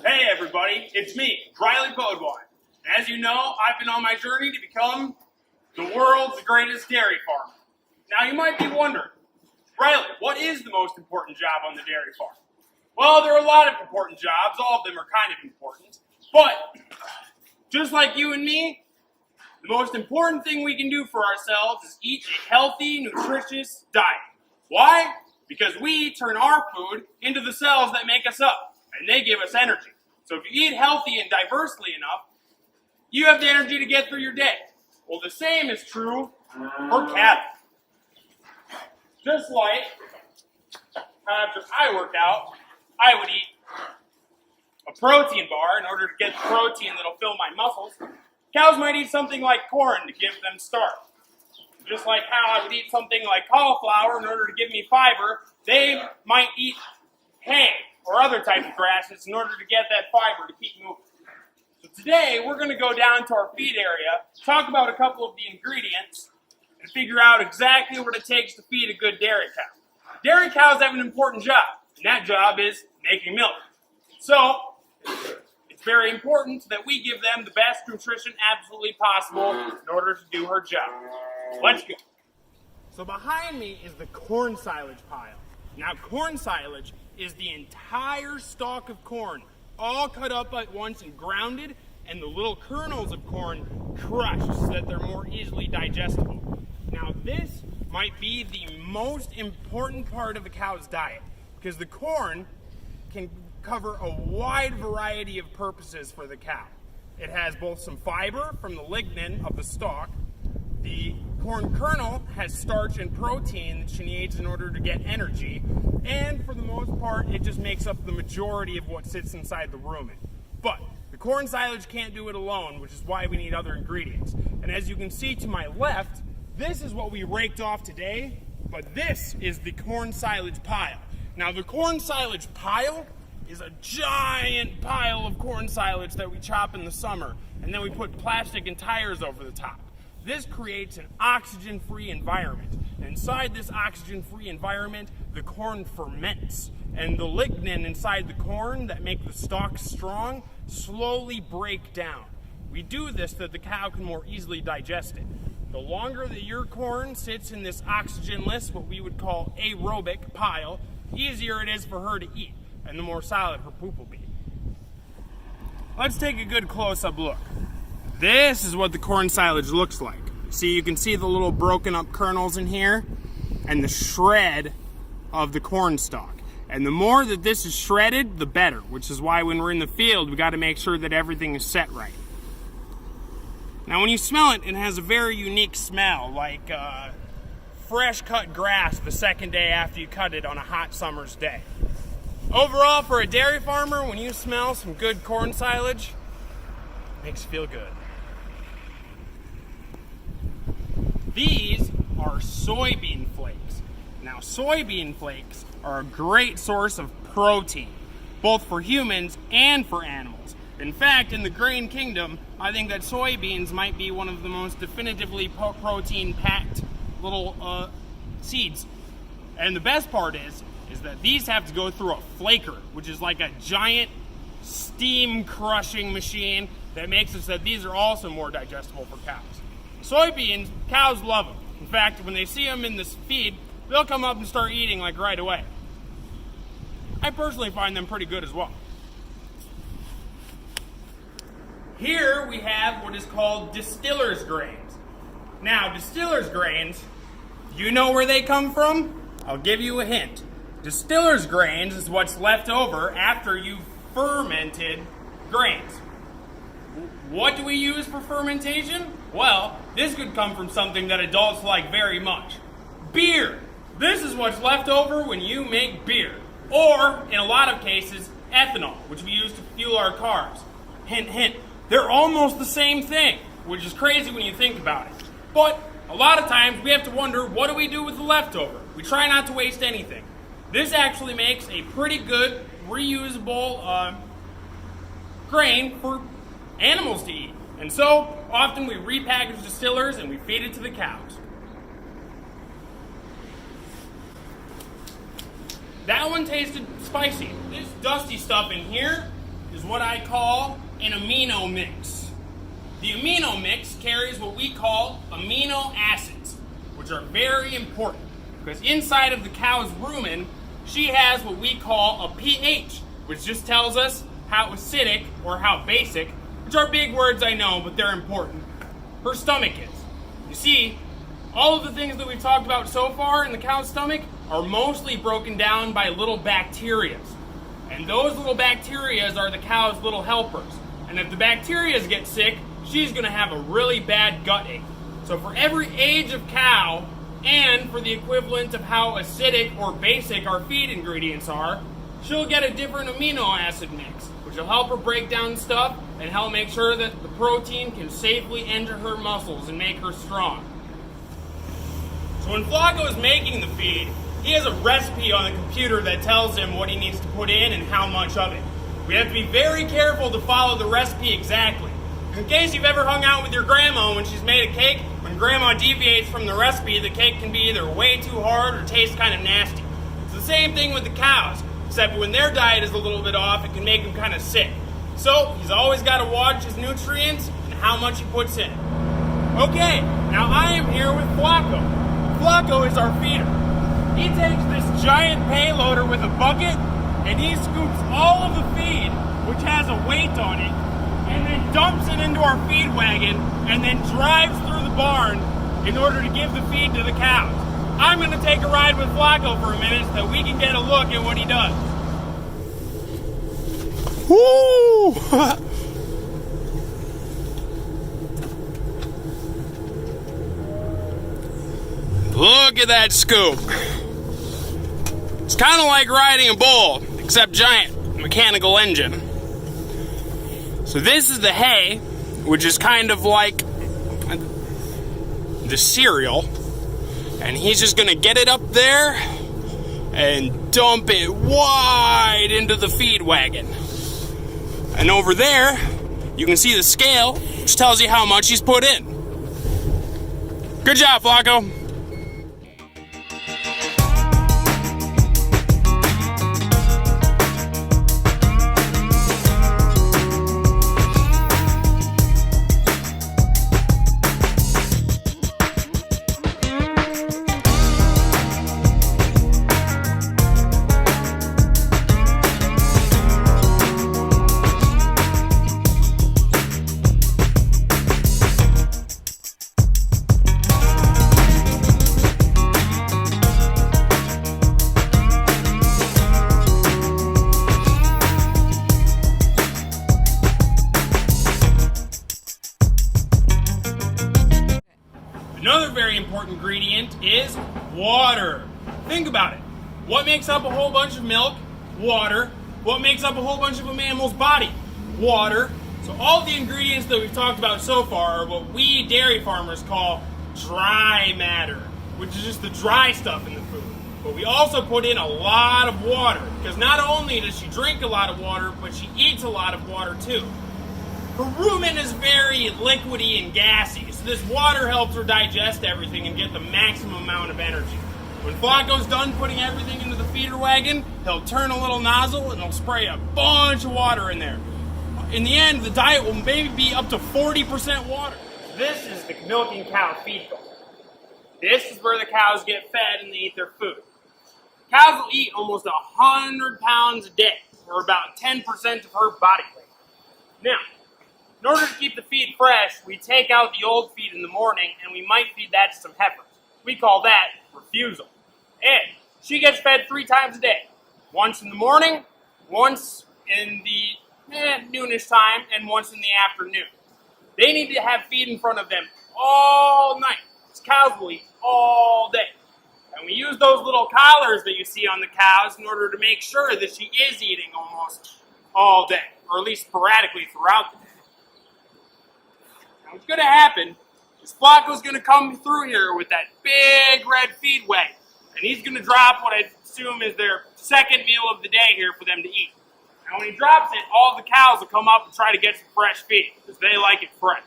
Hey everybody, it's me, Riley Boadwine. As you know, I've been on my journey to become the world's greatest dairy farmer. Now you might be wondering, Riley, what is the most important job on the dairy farm? Well, there are a lot of important jobs, all of them are kind of important, but just like you and me, the most important thing we can do for ourselves is eat a healthy, nutritious diet. Why? Because we turn our food into the cells that make us up, and they give us energy. So if you eat healthy and diversely enough, you have the energy to get through your day. Well, the same is true for cattle. Just like after I work out, I would eat a protein bar in order to get the protein that'll fill my muscles. Cows might eat something like corn to give them starch. Just like how I would eat something like cauliflower in order to give me fiber, they might eat hay or other type of grasses in order to get that fiber to keep moving. So today, we're going to go down to our feed area, talk about a couple of the ingredients, and figure out exactly what it takes to feed a good dairy cow. Dairy cows have an important job, and that job is making milk. So, it's very important that we give them the best nutrition absolutely possible in order to do her job. Let's go. So behind me is the corn silage pile. Now corn silage is the entire stalk of corn, all cut up at once and grounded, and the little kernels of corn crushed so that they're more easily digestible. Now this might be the most important part of the cow's diet, because the corn can cover a wide variety of purposes for the cow. It has both some fiber from the lignin of the stalk. The corn kernel has starch and protein that she needs in order to get energy, and for the most part, it just makes up the majority of what sits inside the rumen. But the corn silage can't do it alone, which is why we need other ingredients. And as you can see to my left, this is what we raked off today, but this is the corn silage pile. Now the corn silage pile is a giant pile of corn silage that we chop in the summer, and then we put plastic and tires over the top. This creates an oxygen-free environment. Inside this oxygen-free environment, the corn ferments, and the lignin inside the corn that make the stalks strong slowly break down. We do this so that the cow can more easily digest it. The longer that your corn sits in this oxygenless, what we would call aerobic pile, easier it is for her to eat, and the more solid her poop will be. Let's take a good close-up look. This is what the corn silage looks like. See, you can see the little broken up kernels in here and the shred of the corn stalk. And the more that this is shredded, the better, which is why when we're in the field, we got to make sure that everything is set right. Now when you smell it, it has a very unique smell, like fresh cut grass the second day after you cut it on a hot summer's day. Overall, for a dairy farmer, when you smell some good corn silage, it makes you feel good. These are soybean flakes. Now, soybean flakes are a great source of protein, both for humans and for animals. In fact, in the grain kingdom, I think that soybeans might be one of the most definitively protein-packed little seeds. And the best part is that these have to go through a flaker, which is like a giant steam crushing machine that makes it so that these are also more digestible for cows. Soybeans, cows love them. In fact, when they see them in this feed, they'll come up and start eating like right away. I personally find them pretty good as well. Here we have what is called distiller's grains. Now, distiller's grains, you know where they come from? I'll give you a hint. Distiller's grains is what's left over after you've fermented grains. What do we use for fermentation? Well, this could come from something that adults like very much. Beer. This is what's left over when you make beer. Or, in a lot of cases, ethanol, which we use to fuel our cars. Hint, hint. They're almost the same thing, which is crazy when you think about it. But a lot of times we have to wonder, what do we do with the leftover? We try not to waste anything. This actually makes a pretty good, reusable grain for animals to eat. And so, often we repackage distillers and we feed it to the cows. That one tasted spicy. This dusty stuff in here is what I call an amino mix. The amino mix carries what we call amino acids, which are very important because inside of the cow's rumen, she has what we call a pH, which just tells us how acidic or how basic, which are big words I know, but they're important, her stomach is. You see, all of the things that we've talked about so far in the cow's stomach are mostly broken down by little bacteria. And those little bacteria are the cow's little helpers. And if the bacteria get sick, she's going to have a really bad gut ache. So for every age of cow, and for the equivalent of how acidic or basic our feed ingredients are, she'll get a different amino acid mix, which will help her break down stuff and help make sure that the protein can safely enter her muscles and make her strong. So when Flacco is making the feed, he has a recipe on the computer that tells him what he needs to put in and how much of it. We have to be very careful to follow the recipe exactly. In case you've ever hung out with your grandma when she's made a cake, when grandma deviates from the recipe, the cake can be either way too hard or taste kind of nasty. It's the same thing with the cows, except when their diet is a little bit off, it can make them kind of sick. So he's always got to watch his nutrients and how much he puts in. Okay, now I am here with Flacco. Flacco is our feeder. He takes this giant payloader with a bucket and he scoops all of the feed, which has a weight on it, and then dumps it into our feed wagon and then drives through the barn in order to give the feed to the cows. I'm going to take a ride with Flacco for a minute so that we can get a look at what he does. Woo! Look at that scoop. It's kind of like riding a bull, except giant mechanical engine. So this is the hay, which is kind of like the cereal. And he's just going to get it up there and dump it wide into the feed wagon. And over there, you can see the scale, which tells you how much he's put in. Good job, Flacco. Another very important ingredient is water. Think about it. What makes up a whole bunch of milk? Water. What makes up a whole bunch of a mammal's body? Water. So all the ingredients that we've talked about so far are what we dairy farmers call dry matter, which is just the dry stuff in the food. But we also put in a lot of water, because not only does she drink a lot of water, but she eats a lot of water too. Her rumen is very liquidy and gassy, so this water helps her digest everything and get the maximum amount of energy. When Flacco's done putting everything into the feeder wagon, he'll turn a little nozzle and he'll spray a bunch of water in there. In the end, the diet will maybe be up to 40% water. This is the milking cow feed bowl. This is where the cows get fed and they eat their food. Cows will eat almost 100 pounds a day, or about 10% of her body weight. Now, in order to keep the feed fresh, we take out the old feed in the morning and we might feed that to some heifers. We call that refusal. And she gets fed 3 times a day. Once in the morning, once in the noonish time, and once in the afternoon. They need to have feed in front of them all night. These cows will eat all day. And we use those little collars that you see on the cows in order to make sure that she is eating almost all day, or at least sporadically throughout the day. Now what's going to happen is Flacco's going to come through here with that big red feed wagon, and he's going to drop what I assume is their second meal of the day here for them to eat. And when he drops it, all the cows will come up and try to get some fresh feed, because they like it fresh.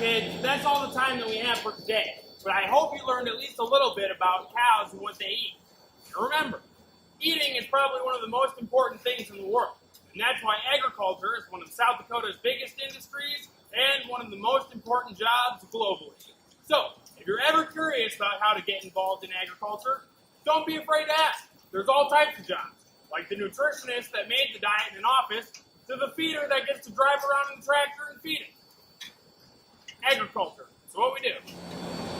kids, that's all the time that we have for today. But I hope you learned at least a little bit about cows and what they eat. And remember, eating is probably one of the most important things in the world. And that's why agriculture is one of South Dakota's biggest industries and one of the most important jobs globally. So, if you're ever curious about how to get involved in agriculture, don't be afraid to ask. There's all types of jobs, like the nutritionist that made the diet in an office, to the feeder that gets to drive around in the tractor and feed it. Agriculture is what we do.